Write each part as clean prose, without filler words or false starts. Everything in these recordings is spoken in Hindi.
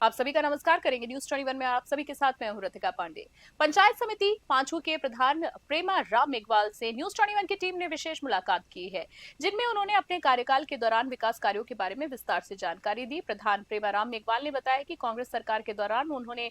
आप सभी का नमस्कार करेंगे न्यूज 21 में आप सभी के साथ मैं हूं रतिका पांडे। पंचायत समिति पांचू के प्रधान प्रेमा राम मेघवाल से न्यूज 21 की टीम ने विशेष मुलाकात की है, जिनमें उन्होंने अपने कार्यकाल के दौरान विकास कार्यों के बारे में विस्तार से जानकारी दी। प्रधान प्रेमा राम मेघवाल ने बताया कि कांग्रेस सरकार के दौरान उन्होंने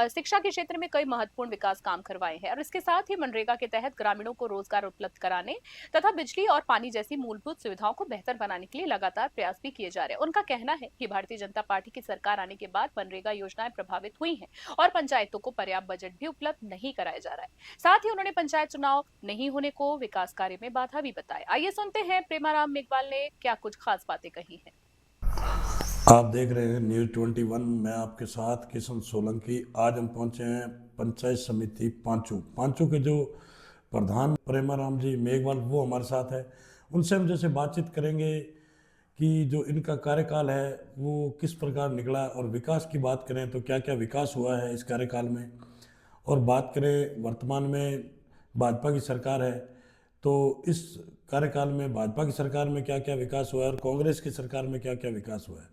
शिक्षा के क्षेत्र में कई महत्वपूर्ण विकास काम करवाए हैं और इसके साथ ही मनरेगा के तहत ग्रामीणों को रोजगार उपलब्ध कराने तथा बिजली और पानी जैसी मूलभूत सुविधाओं को बेहतर बनाने के लिए लगातार प्रयास भी किए जा रहे हैं। उनका कहना है कि भारतीय जनता पार्टी की सरकार आने के बाद मनरेगा योजनाएं प्रभावित हुई हैं और पंचायतों को पर्याप्त बजट भी उपलब्ध नहीं कराया जा रहा है। साथ ही उन्होंने पंचायत चुनाव नहीं होने को विकास कार्य में बाधा भी बताया। आइए सुनते हैं प्रेमाराम मेघवाल ने क्या कुछ खास बातें कही हैं। आप देख रहे हैं न्यूज 21। मैं आपके साथ किशन सोलंकी। आज हम पहुंचे हैं पंचायत समिति पांचू के जो प्रधान प्रेमाराम जी मेघवाल वो हमारे साथ है। उनसे हम जैसे बातचीत करेंगे कि जो इनका कार्यकाल है वो किस प्रकार निकला और विकास की बात करें तो क्या क्या विकास हुआ है इस कार्यकाल में, और बात करें वर्तमान में भाजपा की सरकार है तो इस कार्यकाल में भाजपा की सरकार में क्या क्या विकास हुआ है और कांग्रेस की सरकार में क्या क्या विकास हुआ है।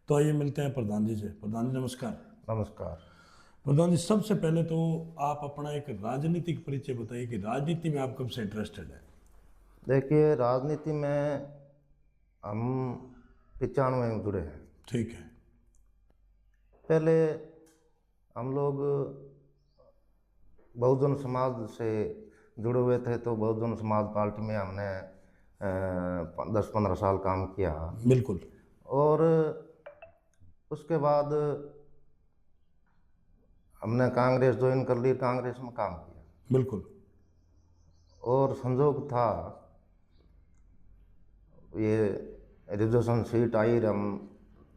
तो आइए मिलते हैं प्रधान जी से। प्रधान जी नमस्कार। नमस्कार। प्रधान जी, सबसे पहले तो आप अपना एक राजनीतिक परिचय बताइए कि राजनीति में आप कब से इंटरेस्टेड है। देखिए, राजनीति में हम 95 में जुड़े हैं। ठीक है। पहले हम लोग बहुजन समाज से जुड़े हुए थे, तो बहुजन समाज पार्टी में हमने 10-15 साल काम किया। बिल्कुल। और उसके बाद हमने कांग्रेस ज्वाइन कर ली, कांग्रेस में काम किया। बिल्कुल। और संजोग था ये रिजर्वेशन सीट आई, हम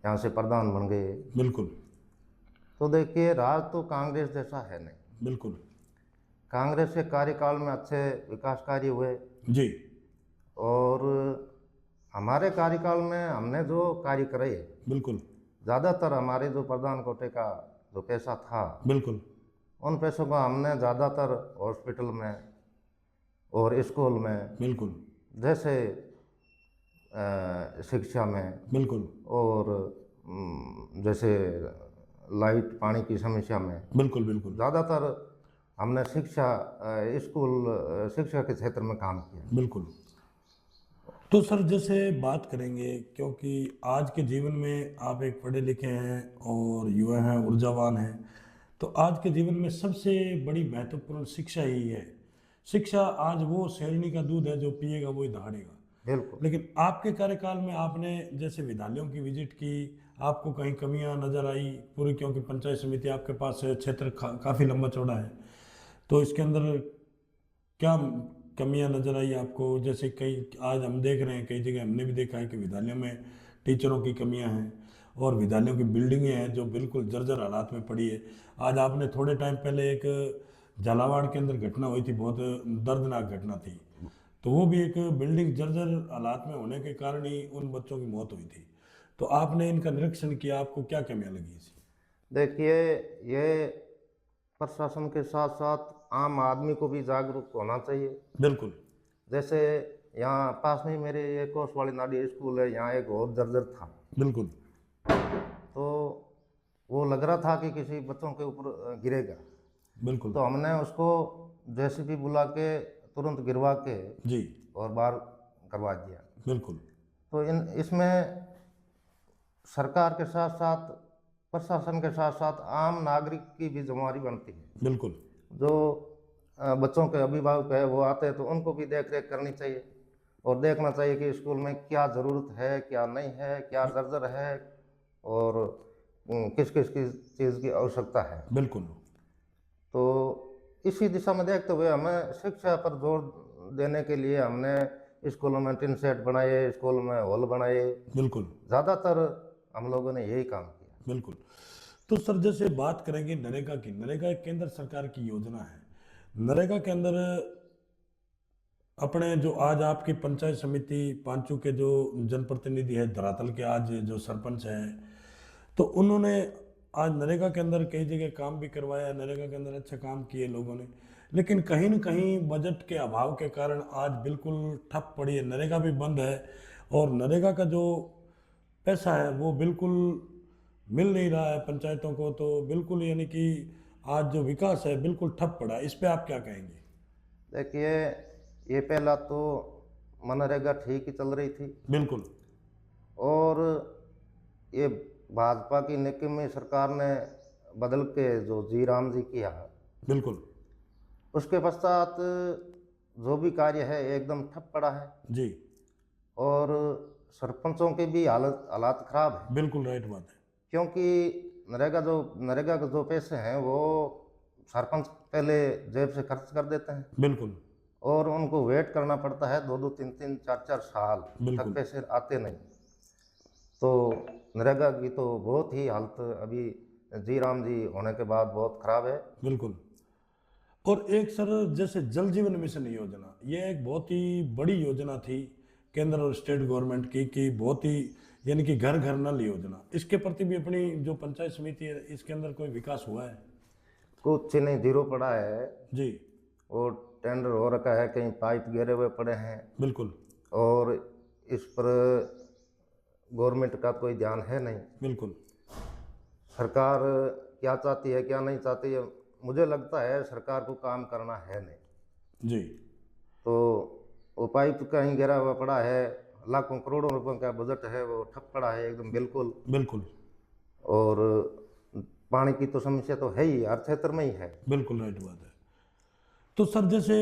यहाँ से प्रधान बन गए। बिल्कुल। तो देखिए, राज तो कांग्रेस जैसा है नहीं। बिल्कुल। कांग्रेस के कार्यकाल में अच्छे विकास कार्य हुए जी। और हमारे कार्यकाल में हमने जो कार्य करे, बिल्कुल। ज़्यादातर हमारे जो प्रधान कोटे का जो पैसा था, बिल्कुल। उन पैसों को हमने ज़्यादातर हॉस्पिटल में और स्कूल में, बिल्कुल। जैसे शिक्षा में, बिल्कुल। और जैसे लाइट पानी की समस्या में, बिल्कुल। बिल्कुल। ज़्यादातर हमने शिक्षा के क्षेत्र में काम किया। बिल्कुल। तो सर जैसे बात करेंगे, क्योंकि आज के जीवन में आप एक पढ़े लिखे हैं और युवा हैं, ऊर्जावान हैं, तो आज के जीवन में सबसे बड़ी महत्वपूर्ण शिक्षा ही है। शिक्षा आज वो शेरनी का दूध है, जो पिएगा वही दहाड़ेगा। बिल्कुल। लेकिन आपके कार्यकाल में आपने जैसे विद्यालयों की विजिट की, आपको कहीं कमियां नज़र आई पूरी, क्योंकि पंचायत समिति आपके पास क्षेत्र काफ़ी लंबा चौड़ा है, तो इसके अंदर क्या कमियां नज़र आई आपको। जैसे कई आज हम देख रहे हैं, कई जगह हमने भी देखा है कि विद्यालयों में टीचरों की कमियां हैं और विद्यालयों की बिल्डिंगें हैं जो बिल्कुल जर्जर हालात में पड़ी है। आज आपने थोड़े टाइम पहले एक झालावाड़ के अंदर घटना हुई थी, बहुत दर्दनाक घटना थी, तो वो भी एक बिल्डिंग जर्जर हालात में होने के कारण ही उन बच्चों की मौत हुई थी। तो आपने इनका निरीक्षण किया, आपको क्या कमियां लगी इसी? देखिए, ये प्रशासन के साथ साथ आम आदमी को भी जागरूक होना चाहिए। बिल्कुल। जैसे यहाँ पास में ही मेरे ये कोसवाड़ी नाडी स्कूल है, यहाँ एक और जर्जर था। बिल्कुल। तो वो लग रहा था कि किसी बच्चों के ऊपर गिरेगा। बिल्कुल। तो हमने उसको जेसीबी बुला के तुरंत गिरवा के जी और बाहर करवा दिया। बिल्कुल। तो इसमें सरकार के साथ साथ, प्रशासन के साथ साथ आम नागरिक की भी जिम्मेदारी बनती है। बिल्कुल। जो बच्चों के अभिभावक है वो आते हैं, तो उनको भी देख रेख करनी चाहिए और देखना चाहिए कि स्कूल में क्या ज़रूरत है, क्या नहीं है, क्या जर्जर है और किस किस किस चीज़ की आवश्यकता है। बिल्कुल। तो इसी दिशा में देखते हुए हमें शिक्षा पर जोर देने के लिए हमने स्कूलों में टिन सेट बनाए, स्कूल में हॉल बनाए। बिल्कुल। ज़्यादातर हम लोगों ने यही काम किया। बिल्कुल। तो सर जैसे बात करेंगे नरेगा की, नरेगा एक केंद्र सरकार की योजना है। नरेगा के अंदर अपने जो आज आपकी पंचायत समिति पांचू के जो जनप्रतिनिधि है, धरातल के आज जो सरपंच हैं, तो उन्होंने आज नरेगा के अंदर कई जगह काम भी करवाया, नरेगा के अंदर अच्छा काम किए लोगों ने, लेकिन कहीं न कहीं बजट के अभाव के कारण आज बिल्कुल ठप पड़ी है, नरेगा भी बंद है और नरेगा का जो पैसा है वो बिल्कुल मिल नहीं रहा है पंचायतों को, तो बिल्कुल यानी कि आज जो विकास है बिल्कुल ठप पड़ा है। इस पे आप क्या कहेंगे? देखिए, ये पहला तो मनरेगा ठीक ही चल रही थी, बिल्कुल। और ये भाजपा की निकम्मी सरकार ने बदल के जो जी राम जी किया, बिल्कुल। उसके पश्चात जो भी कार्य है एकदम ठप पड़ा है। जी। और सरपंचों की भी हालात खराब है, बिल्कुल राइट बात है। क्योंकि नरेगा के जो पैसे हैं वो सरपंच पहले जेब से खर्च कर देते हैं, बिल्कुल। और उनको वेट करना पड़ता है 2-2, 3-3, 4-4 साल बिल्कुल। तक पैसे आते नहीं। तो नरेगा की तो बहुत ही हालत अभी जी राम जी होने के बाद बहुत खराब है। बिल्कुल। और एक सर, जैसे जल जीवन मिशन योजना, ये एक बहुत ही बड़ी योजना थी केंद्र और स्टेट गवर्नमेंट की, कि बहुत ही यानी कि घर घर नल योजना, इसके प्रति भी अपनी जो पंचायत समिति है इसके अंदर कोई विकास हुआ है? कुछ नहीं, जीरो पड़ा है। जी। और टेंडर हो रखा है, कहीं पाइप गिरे हुए पड़े हैं, बिल्कुल। और इस पर गवर्नमेंट का कोई ध्यान है नहीं। बिल्कुल। सरकार क्या चाहती है क्या नहीं चाहती है, मुझे लगता है सरकार को काम करना है नहीं। जी। तो वो पाइप कहीं गिरा हुआ पड़ा है, लाखों करोड़ों रुपयों का बजट है, वो ठप पड़ा है एकदम बिल्कुल। बिल्कुल। और पानी की तो समस्या तो है ही, हर क्षेत्र में ही है। बिल्कुल राइट बात है। तो सर, जैसे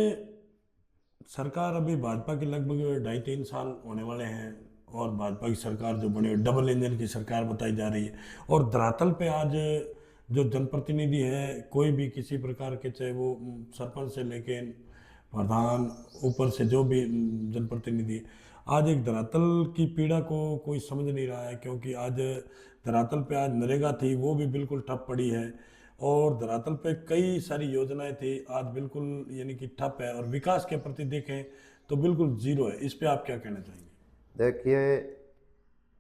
सरकार अभी भाजपा के लगभग 2.5-3 साल होने वाले हैं, और भाजपा की सरकार जो बनी डबल इंजन की सरकार बताई जा रही है, और धरातल पे आज जो जनप्रतिनिधि है, कोई भी किसी प्रकार के, चाहे वो सरपंच से लेके प्रधान, ऊपर से जो भी जनप्रतिनिधि है, आज एक धरातल की पीड़ा को कोई समझ नहीं रहा है। क्योंकि आज धरातल पे आज नरेगा थी वो भी बिल्कुल ठप पड़ी है, और धरातल पे कई सारी योजनाएं थी आज बिल्कुल यानी कि ठप है, और विकास के प्रति देखें तो बिल्कुल जीरो है। इस पे आप क्या कहना चाहेंगे? देखिए,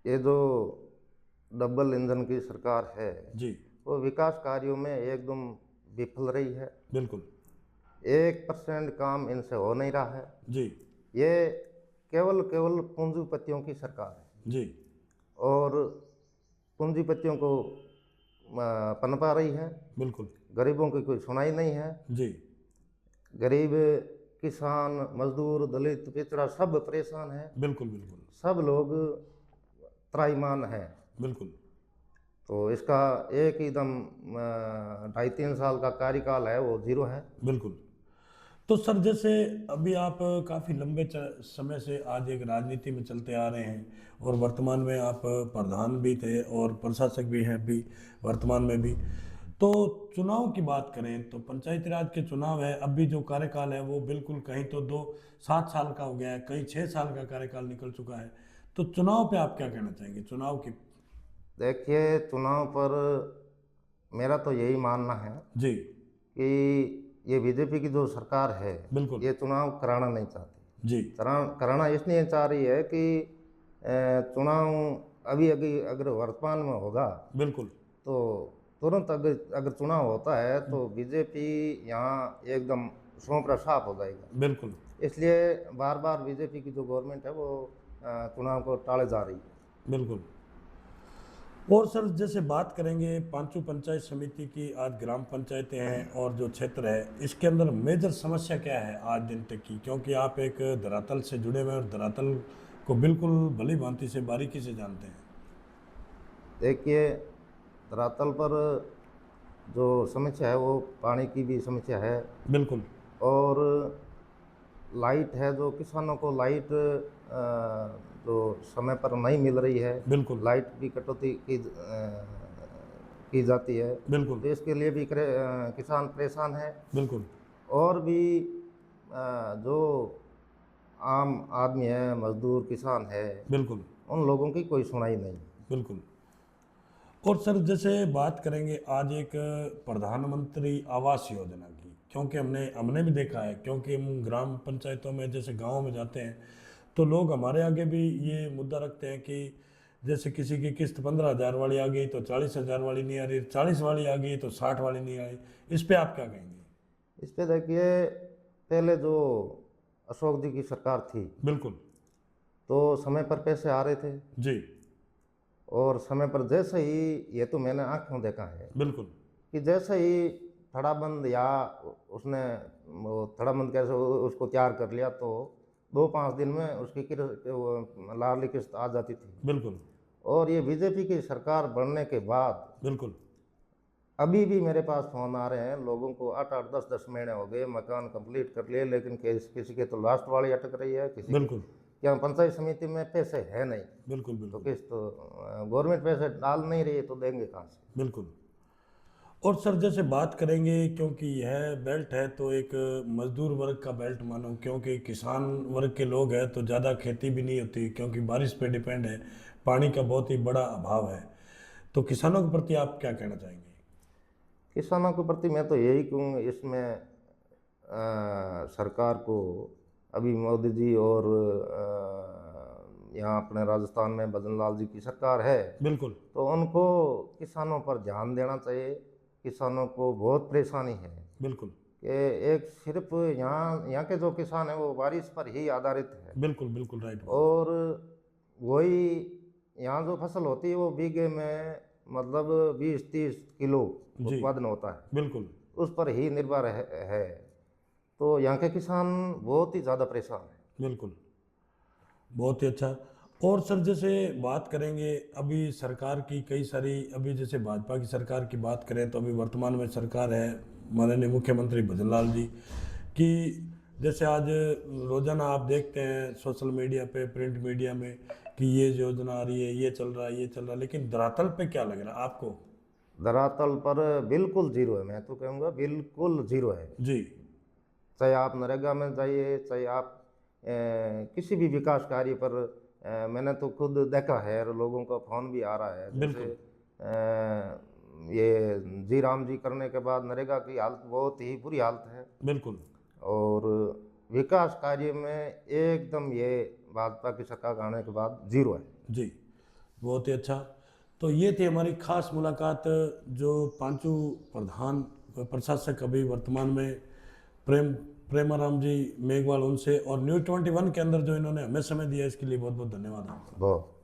ये जो डबल इंजन की सरकार है, जी। वो विकास कार्यों में एकदम विफल रही है। बिल्कुल। 1% काम इनसे हो नहीं रहा है। जी। ये केवल केवल पूंजीपतियों की सरकार है, जी। और पूंजीपतियों को पनपा रही है। बिल्कुल। गरीबों की कोई सुनाई नहीं है। जी। गरीब, किसान, मजदूर, दलित, पिछड़ा सब परेशान है। बिल्कुल। बिल्कुल। सब लोग त्राहीमाम हैं। बिल्कुल। तो इसका एक एकदम 2.5-3 साल का कार्यकाल है, वो जीरो है। बिल्कुल। तो सर, जैसे अभी आप काफ़ी लंबे समय से आज एक राजनीति में चलते आ रहे हैं, और वर्तमान में आप प्रधान भी थे और प्रशासक भी हैं अभी वर्तमान में भी। तो चुनाव की बात करें तो पंचायती राज के चुनाव है, अभी जो कार्यकाल है वो बिल्कुल कहीं तो 7 साल का हो गया है, कहीं 6 साल का कार्यकाल निकल चुका है। तो चुनाव पे आप क्या कहना चाहेंगे, चुनाव की? देखिए, चुनाव पर मेरा तो यही मानना है जी। कि ये बीजेपी की जो सरकार है, बिल्कुल। ये चुनाव कराना नहीं चाहती। जी। कराना इसलिए चाह रही है कि चुनाव अभी अभी अगर वर्तमान में होगा, बिल्कुल। तो तुरंत अगर चुनाव होता है तो बीजेपी यहाँ एकदम सोपरा साफ हो जाएगा। बिल्कुल। इसलिए बार बार बीजेपी की जो गवर्नमेंट है वो चुनाव को टाले जा रही है। बिल्कुल। और सर, जैसे बात करेंगे पांचों पंचायत समिति की, आज ग्राम पंचायतें हैं और जो क्षेत्र है, इसके अंदर मेजर समस्या क्या है आज दिन तक की? क्योंकि आप एक धरातल से जुड़े हुए और धरातल को बिल्कुल भली भांति से बारीकी से जानते हैं। देखिए, धरातल पर जो समस्या है वो पानी की भी समस्या है, बिल्कुल। और लाइट है, जो किसानों को लाइट जो समय पर नहीं मिल रही है, बिल्कुल। लाइट की कटौती की जाती है। बिल्कुल। तो इसके लिए भी किसान परेशान है। बिल्कुल। और भी जो आम आदमी है, मजदूर, किसान है, बिल्कुल। उन लोगों की कोई सुनाई नहीं। बिल्कुल। और सर, जैसे बात करेंगे आज एक प्रधानमंत्री आवास योजना की, क्योंकि हमने भी देखा है, क्योंकि हम ग्राम पंचायतों में जैसे गाँव में जाते हैं तो लोग हमारे आगे भी ये मुद्दा रखते हैं कि जैसे किसी की किस्त 15,000 वाली आ गई तो 40,000 वाली नहीं आ रही, 40 वाली आ गई तो 60 वाली नहीं आई। इस पे आप क्या कहेंगे? इस पे देखिए, पहले जो अशोक जी की सरकार थी, बिल्कुल। तो समय पर पैसे आ रहे थे, जी। और समय पर जैसे ही, ये तो मैंने आंखों देखा है बिल्कुल कि जैसे ही थड़ाबंद या उसने वो थड़ाबंद कैसे उसको तैयार कर लिया तो 2-5 दिन में उसकी लाडली किस्त आ जाती थी। बिल्कुल और ये बीजेपी की सरकार बनने के बाद बिल्कुल अभी भी मेरे पास फ़ोन आ रहे हैं लोगों को, 8-8 10-10 महीने हो गए, मकान कंप्लीट कर लिए, लेकिन किसी के तो लास्ट वाली अटक रही है, किसी बिल्कुल क्या पंचायत समिति में पैसे है नहीं, बिल्कुल तो बिल्कुल किस तो गवर्नमेंट पैसे डाल नहीं रही है तो देंगे कहाँ से। बिल्कुल। और सर जैसे बात करेंगे, क्योंकि यह बेल्ट है तो एक मजदूर वर्ग का बेल्ट मानो, क्योंकि किसान वर्ग के लोग हैं तो ज़्यादा खेती भी नहीं होती क्योंकि बारिश पे डिपेंड है, पानी का बहुत ही बड़ा अभाव है। तो किसानों के प्रति आप क्या कहना चाहेंगे? किसानों के प्रति मैं तो यही कहूँ, इसमें सरकार को अभी मोदी जी और यहाँ अपने राजस्थान में भजन लाल जी की सरकार है, बिल्कुल तो उनको किसानों पर ध्यान देना चाहिए। किसानों को बहुत परेशानी है बिल्कुल कि एक सिर्फ यहाँ के जो किसान हैं वो बारिश पर ही आधारित है, बिल्कुल बिल्कुल राइट। और वही यहाँ जो फसल होती है वो बीघे में मतलब 20-30 किलो जी। उत्पादन होता है, बिल्कुल उस पर ही निर्भर है। तो यहाँ के किसान बहुत ही ज़्यादा परेशान हैं। बिल्कुल बहुत ही अच्छा। और सर जैसे बात करेंगे अभी सरकार की कई सारी, अभी जैसे भाजपा की सरकार की बात करें तो अभी वर्तमान में सरकार है माननीय मुख्यमंत्री भजन लाल जी की, जैसे आज रोजाना आप देखते हैं सोशल मीडिया पे, प्रिंट मीडिया में कि ये योजना आ रही है, ये चल रहा है, ये चल रहा है, लेकिन धरातल पे क्या लग रहा है आपको? धरातल पर बिल्कुल जीरो है, मैं तो कहूँगा बिल्कुल जीरो है। जी चाहे आप नरेगा में जाइए, चाहे आप किसी भी विकास कार्य पर, मैंने तो खुद देखा है और लोगों का फ़ोन भी आ रहा है, जैसे ये जी राम जी करने के बाद नरेगा की हालत बहुत ही बुरी हालत है, बिल्कुल और विकास कार्य में एकदम ये भाजपा की सरकार आने के बाद जीरो है। जी बहुत ही अच्छा। तो ये थी हमारी खास मुलाकात जो पांचू प्रधान प्रशासक अभी वर्तमान में प्रेमाराम जी मेघवाल उनसे, और न्यूज़ 21 के अंदर जो इन्होंने हमें समय दिया इसके लिए बहुत बहुत धन्यवाद आपका। बहुत